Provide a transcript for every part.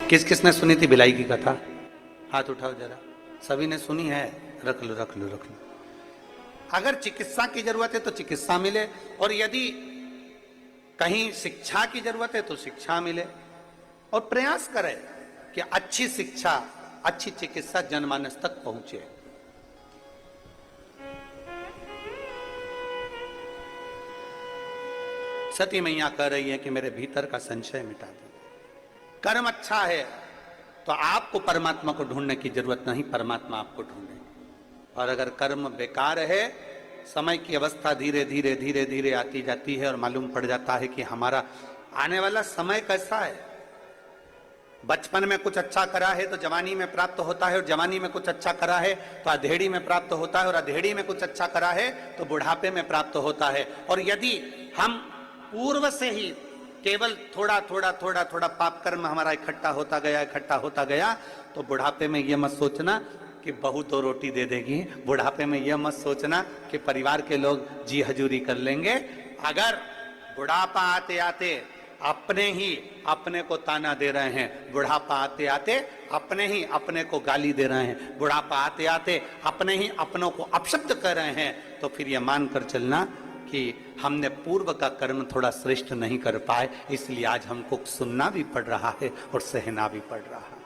किस किसने सुनी थी भिलाई की कथा? हाथ उठाओ जरा। सभी ने सुनी है? रख लो रख लो रख लो। अगर चिकित्सा की जरूरत है तो चिकित्सा मिले, और यदि कहीं शिक्षा की जरूरत है तो शिक्षा मिले, और प्रयास करें कि अच्छी शिक्षा अच्छी चिकित्सा जनमानस तक पहुंचे। सती मैया कह रही है कि मेरे भीतर का संशय मिटा दो। कर्म अच्छा है तो आपको परमात्मा को ढूंढने की जरूरत नहीं, परमात्मा आपको ढूंढे। और अगर कर्म बेकार है, समय की अवस्था धीरे धीरे धीरे धीरे आती जाती है और मालूम पड़ जाता है कि हमारा आने वाला समय कैसा है। बचपन में कुछ अच्छा करा है तो जवानी में प्राप्त होता है, और जवानी में कुछ अच्छा करा है तो अधेड़ी में प्राप्त होता है, और अधेड़ी में कुछ अच्छा करा है तो बुढ़ापे में प्राप्त होता है। और यदि हम पूर्व से ही केवल थोड़ा थोड़ा थोड़ा थोड़ा पाप कर्म हमारा इकट्ठा होता गया, तो बुढ़ापे में यह मत सोचना कि बहू तो रोटी दे देगी, बुढ़ापे में यह मत सोचना कि परिवार के लोग जी हजूरी कर लेंगे। अगर बुढ़ापा आते आते अपने ही अपने को ताना दे रहे हैं, बुढ़ापा आते आते अपने ही अपने को गाली दे रहे हैं, बुढ़ापा आते आते अपने ही अपनों को अपशब्द कर रहे हैं, तो फिर यह मानकर चलना कि हमने पूर्व का कर्म थोड़ा श्रेष्ठ नहीं कर पाए, इसलिए आज हमको सुनना भी पड़ रहा है और सहना भी पड़ रहा है।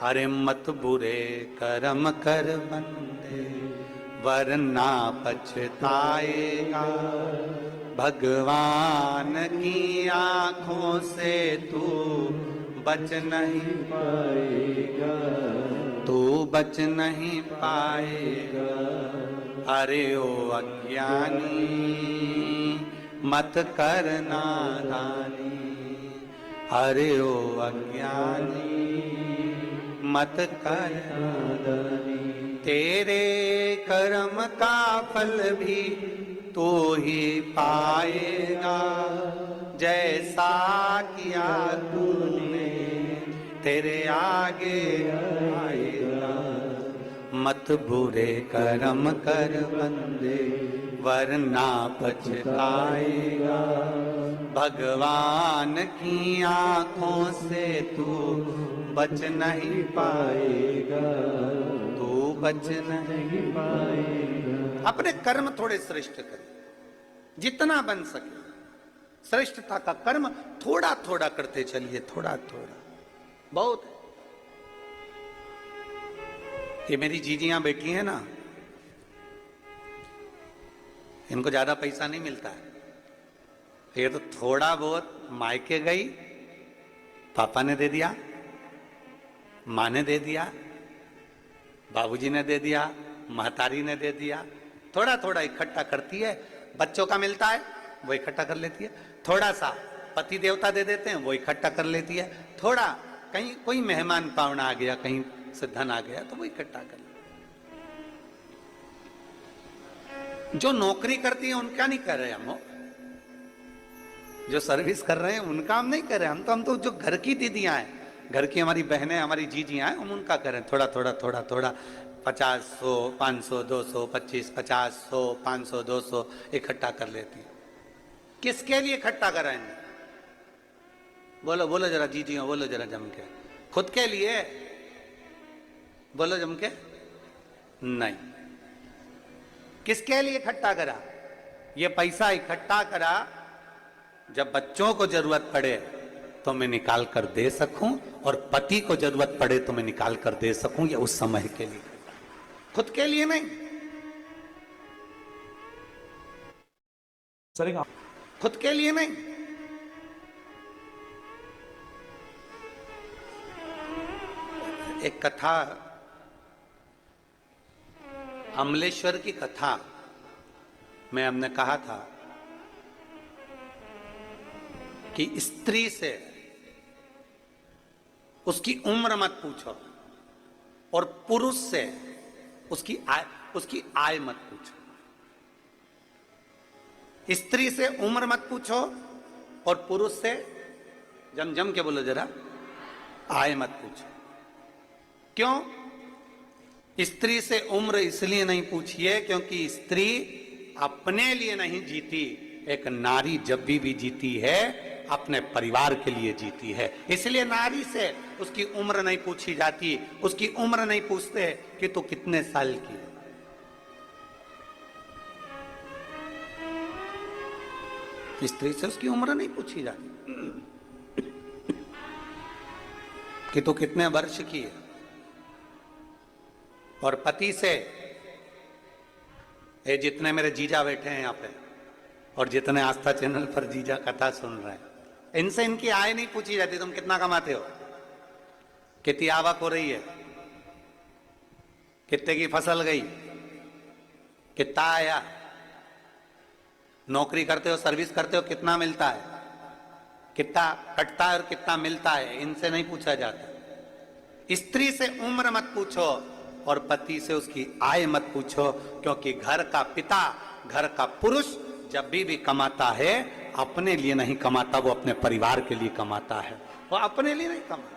अरे मत बुरे कर्म कर बंदे वरना पछताएगा, भगवान की आंखों से तू बच नहीं पाएगा, तू बच नहीं पाएगा। अरे ओ अज्ञानी मत कर नादानी, अरे ओ अज्ञानी मत कर नादानी। तेरे कर्म का फल भी तू ही पाएगा, जैसा किया तूने तेरे आगे आएगा। मत बुरे कर्म कर बंदे वरना पछताएगा, भगवान की आंखों से तू बच नहीं पाएगा, तू बच नहीं पाएगा। अपने कर्म थोड़े श्रेष्ठ करें, जितना बन सके श्रेष्ठता का कर्म थोड़ा थोड़ा करते चलिए, थोड़ा थोड़ा बहुत है। ये मेरी जीजियां बैठी हैं ना, इनको ज्यादा पैसा नहीं मिलता है, ये तो थोड़ा बहुत मायके गई, पापा ने दे दिया, माँ ने दे दिया, बाबूजी ने दे दिया, महतारी ने दे दिया, थोड़ा थोड़ा इकट्ठा करती है। बच्चों का मिलता है वो इकट्ठा कर लेती है, थोड़ा सा पति देवता दे देते हैं वो इकट्ठा कर लेती है, थोड़ा कहीं कोई मेहमान पावना आ गया, कहीं से धन आ गया तो वो इकट्ठा कर ले। जो नौकरी करती है उनका नहीं कर रहे हम, जो सर्विस कर रहे हैं उनका हम नहीं कर रहे, हम तो जो घर की दीदियां हैं, घर की हमारी बहनें, हमारी जीजियां हैं, हम उनका करें। थोड़ा थोड़ा थोड़ा थोड़ा 50, 100, 500, 200, 25, 50, 100, 500, 200 इकट्ठा कर लेती हैं। किसके लिए इकट्ठा कराएंगे? बोलो बोलो जरा जीजियों, बोलो जरा जम के। खुद के लिए? बोलो जम के। नहीं। किसके लिए इकट्ठा करा? ये पैसा इकट्ठा करा जब बच्चों को जरूरत पड़े तो मैं निकाल कर दे सकूं, और पति को जरूरत पड़े तो मैं निकाल कर दे सकूं, ये उस समय के लिए, खुद के लिए नहीं। खुद के लिए नहीं। एक कथा, अमलेश्वर की कथा में हमने कहा था कि स्त्री से उसकी उम्र मत पूछो, और पुरुष से उसकी आय मत पूछो। स्त्री से उम्र मत पूछो और पुरुष से, जम के बोलो जरा, आय मत पूछो। क्यों? स्त्री से उम्र इसलिए नहीं पूछिए क्योंकि स्त्री अपने लिए नहीं जीती, एक नारी जब भी जीती है अपने परिवार के लिए जीती है। इसलिए नारी से उसकी उम्र नहीं पूछी जाती, उसकी उम्र नहीं पूछते कि तू कितने साल की है। स्त्री से उसकी उम्र नहीं पूछी जाती कि तू कितने वर्ष की है। और पति से, ये जितने मेरे जीजा बैठे हैं यहाँ पे और जितने आस्था चैनल पर जीजा कथा सुन रहे हैं, इनसे इनकी आय नहीं पूछी जाती, तुम कितना कमाते हो, कितनी आवक हो रही है, कितने की फसल गई, कितना आया, नौकरी करते हो, सर्विस करते हो, कितना मिलता है, कितना कटता है और कितना मिलता है, इनसे नहीं पूछा जाता। स्त्री से उम्र मत पूछो और पति से उसकी आय मत पूछो, क्योंकि घर का पिता, घर का पुरुष जब भी कमाता है अपने लिए नहीं कमाता, वो अपने परिवार के लिए कमाता है, वो अपने लिए नहीं कमाता।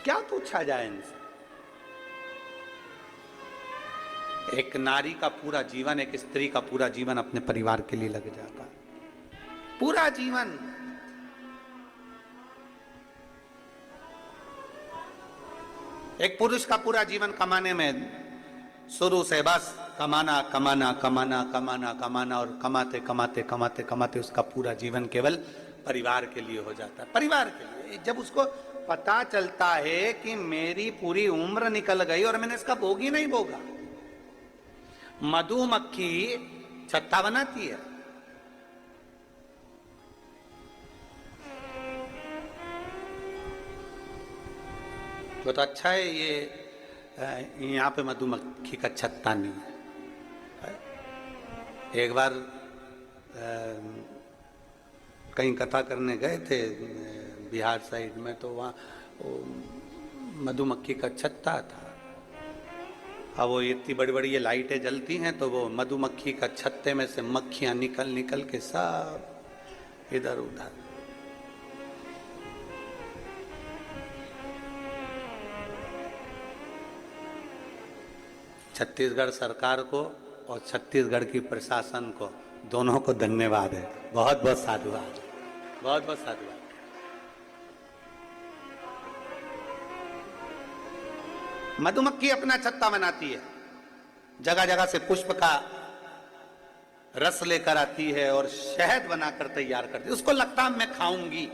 क्या पूछा जाए इनसे? एक नारी का पूरा जीवन, एक स्त्री का पूरा जीवन अपने परिवार के लिए लग जाता है, पूरा जीवन। एक पुरुष का पूरा जीवन कमाने में, शुरू से बस कमाना कमाना कमाना कमाना कमाना, और कमाते कमाते कमाते कमाते उसका पूरा जीवन केवल परिवार के लिए हो जाता है, परिवार के लिए। जब उसको पता चलता है कि मेरी पूरी उम्र निकल गई और मैंने इसका भोग ही नहीं भोगा। मधुमक्खी छत्ता बनाती है, वो तो अच्छा है, ये यहाँ पे मधुमक्खी का छत्ता नहीं है। एक बार कहीं कथा करने गए थे बिहार साइड में, तो वहाँ मधुमक्खी का छत्ता था। अब वो इतनी बड़ी बड़ी ये लाइटें जलती हैं, तो वो मधुमक्खी का छत्ते में से मक्खियां निकल निकल के सब इधर उधर। छत्तीसगढ़ सरकार को और छत्तीसगढ़ की प्रशासन को, दोनों को धन्यवाद है, बहुत बहुत साधुवाद, बहुत बहुत साधुवाद। मधुमक्खी अपना छत्ता बनाती है, जगह जगह से पुष्प का रस लेकर आती है और शहद बनाकर तैयार करती है। उसको लगता है मैं खाऊंगी,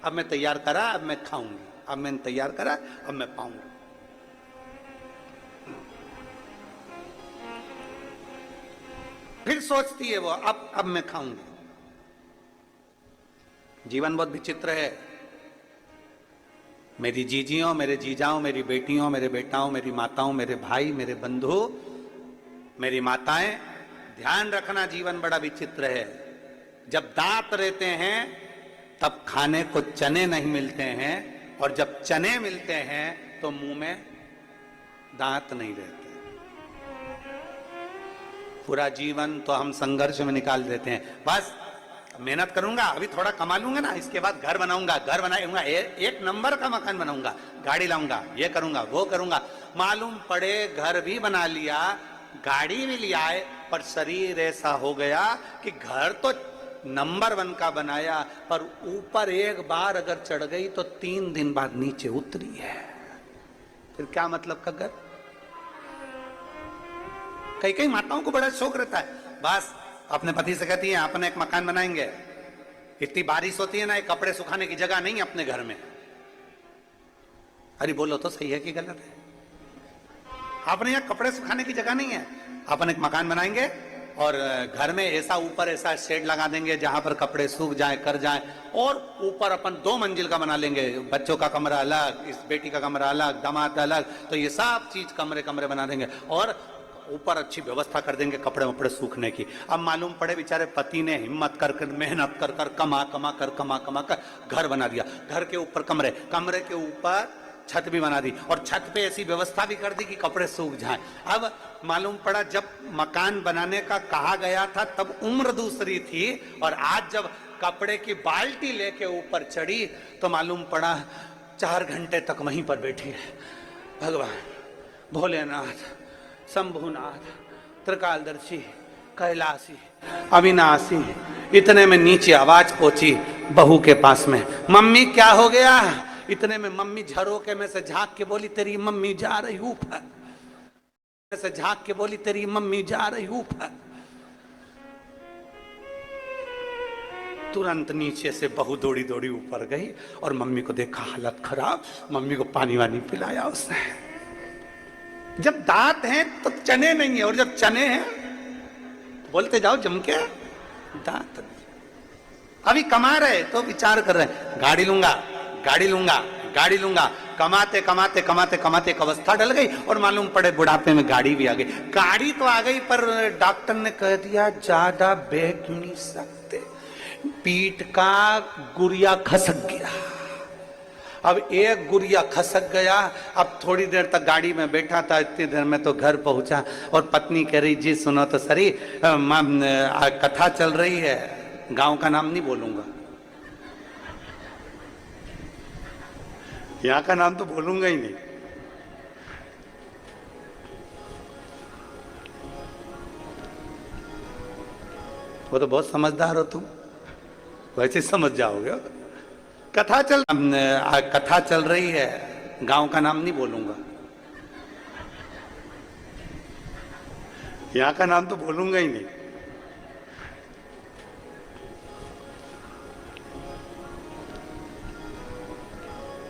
अब मैं तैयार करा, अब मैं खाऊंगी, अब मैंने तैयार करा, अब मैं पाऊंगी। फिर सोचती है वो, अब मैं खाऊंगी। जीवन बहुत विचित्र है। मेरी जीजियों, मेरे जीजाओं, मेरी बेटियों, मेरे बेटाओं, मेरी माताओं, मेरे भाई, मेरे बंधु, मेरी माताएं, ध्यान रखना, जीवन बड़ा विचित्र है। जब दांत रहते हैं तब खाने को चने नहीं मिलते हैं, और जब चने मिलते हैं तो मुंह में दांत नहीं रहते। पूरा जीवन तो हम संघर्ष में निकाल देते हैं। बस मेहनत करूंगा, अभी थोड़ा कमा लूंगा ना, इसके बाद घर बनाऊंगा, घर बनाऊंगा, एक नंबर का मकान बनाऊंगा, गाड़ी लाऊंगा, ये करूंगा, वो करूंगा। मालूम पड़े घर भी बना लिया, गाड़ी भी लिया है, पर शरीर ऐसा हो गया कि घर तो नंबर 1 का बनाया, पर ऊपर एक बार अगर चढ़ गई तो 3 दिन बाद नीचे उतरी है। फिर क्या मतलब का घर? कई कई माताओं को बड़ा शौक रहता है, बस अपने पति से कहती है अपने एक मकान बनाएंगे। इतनी बारिश होती है ना, एक कपड़े सुखाने की जगह नहीं है अपने घर में। अरे बोलो तो सही है कि गलत है? अपने यहाँ कपड़े सुखाने की जगह नहीं है, अपन एक मकान बनाएंगे और घर में ऐसा ऊपर ऐसा शेड लगा देंगे जहां पर कपड़े सूख जाए, कर जाए, और ऊपर अपन 2 मंजिल का बना लेंगे, बच्चों का कमरा अलग, इस बेटी का कमरा अलग, दामाद अलग, तो ये सब चीज कमरे कमरे बना देंगे और ऊपर अच्छी व्यवस्था कर देंगे कपड़े वपड़े सूखने की। अब मालूम पड़े बेचारे पति ने हिम्मत कर कर, मेहनत कर कर, कमा कमा कर घर बना दिया। घर के ऊपर कमरे, कमरे के ऊपर छत भी बना दी, और छत पे ऐसी व्यवस्था भी कर दी कि कपड़े सूख जाएं। अब मालूम पड़ा जब मकान बनाने का कहा गया था तब उम्र दूसरी थी, और आज जब कपड़े की बाल्टी लेके ऊपर चढ़ी तो मालूम पड़ा 4 घंटे तक वहीं पर बैठी है। भगवान भोलेनाथ, शंभुनाथ, त्रिकालदर्शी, कैलाशी, अविनाशी। इतने में नीचे आवाज पहुंची बहू के पास में, मम्मी क्या हो गया? इतने में मम्मी झरोके में से झांक के बोली, तेरी मम्मी जा रही ऊपर। से झांक के बोली, तेरी मम्मी जा रही ऊपर। तुरंत नीचे से बहू दौड़ी दौड़ी ऊपर गई और मम्मी को देखा हालत खराब। मम्मी को पानी वानी पिलाया उसने। जब दांत हैं तो चने नहीं है, और जब चने हैं बोलते जाओ जम के, दांत नहीं। अभी कमा रहे तो विचार कर रहे हैं, गाड़ी लूंगा, गाड़ी लूंगा, गाड़ी लूंगा। कमाते कमाते कमाते कमाते एक अवस्था डल गई और मालूम पड़े बुढ़ापे में गाड़ी भी आ गई। गाड़ी तो आ गई पर डॉक्टर ने कह दिया ज्यादा बैठ नहीं सकते, पीठ का गुरिया खसक गया। अब एक गुरिया खसक गया। अब थोड़ी देर तक गाड़ी में बैठा था, इतनी देर में तो घर पहुंचा और पत्नी कह रही, जी सुनो तो सरी, कथा चल रही है, गांव का नाम नहीं बोलूंगा, यहां का नाम तो बोलूंगा ही नहीं। वो तो बहुत समझदार हो तुम, वैसे समझ जाओगे। कथा चल रही है, गांव का नाम नहीं बोलूंगा, यहां का नाम तो बोलूंगा ही नहीं।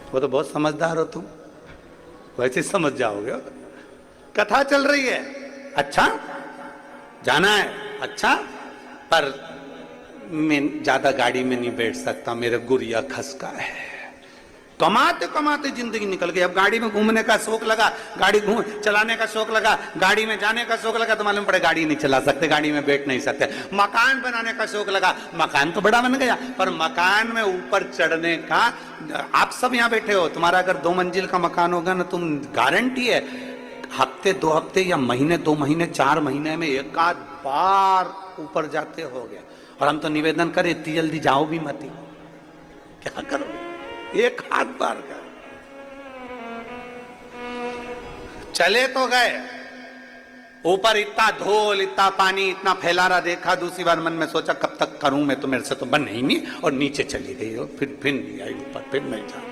वो तो बहुत समझदार हो तुम, वैसे समझ जाओगे। कथा चल रही है, अच्छा जाना है, अच्छा, पर मैं ज्यादा गाड़ी में नहीं बैठ सकता, मेरा गुरिया खसका है। कमाते कमाते जिंदगी निकल गई। अब गाड़ी में घूमने का शौक लगा, गाड़ी चलाने का शौक लगा, गाड़ी में जाने का शौक लगा तो मालूम पड़े गाड़ी नहीं चला सकते, गाड़ी में बैठ नहीं सकते। मकान बनाने का शौक लगा, मकान तो बड़ा बन गया पर मकान में ऊपर चढ़ने का, आप सब यहाँ बैठे हो, तुम्हारा अगर 2 मंजिल का मकान होगा ना, तुम गारंटी है हफ्ते 2 हफ्ते या महीने 2 महीने 4 महीने में एक आध बार ऊपर जाते हो गया। और हम तो निवेदन करें इतनी जल्दी जाओ भी मत, क्या करोगे, एक हाथ बार का चले तो गए। ऊपर इतना धूल, इतना पानी, इतना फैलारा देखा, दूसरी बार मन में सोचा कब तक करूं मैं, तो मेरे से तो बन ही नहीं, और नीचे चली गई और फिर नहीं आई ऊपर, फिर नहीं जा।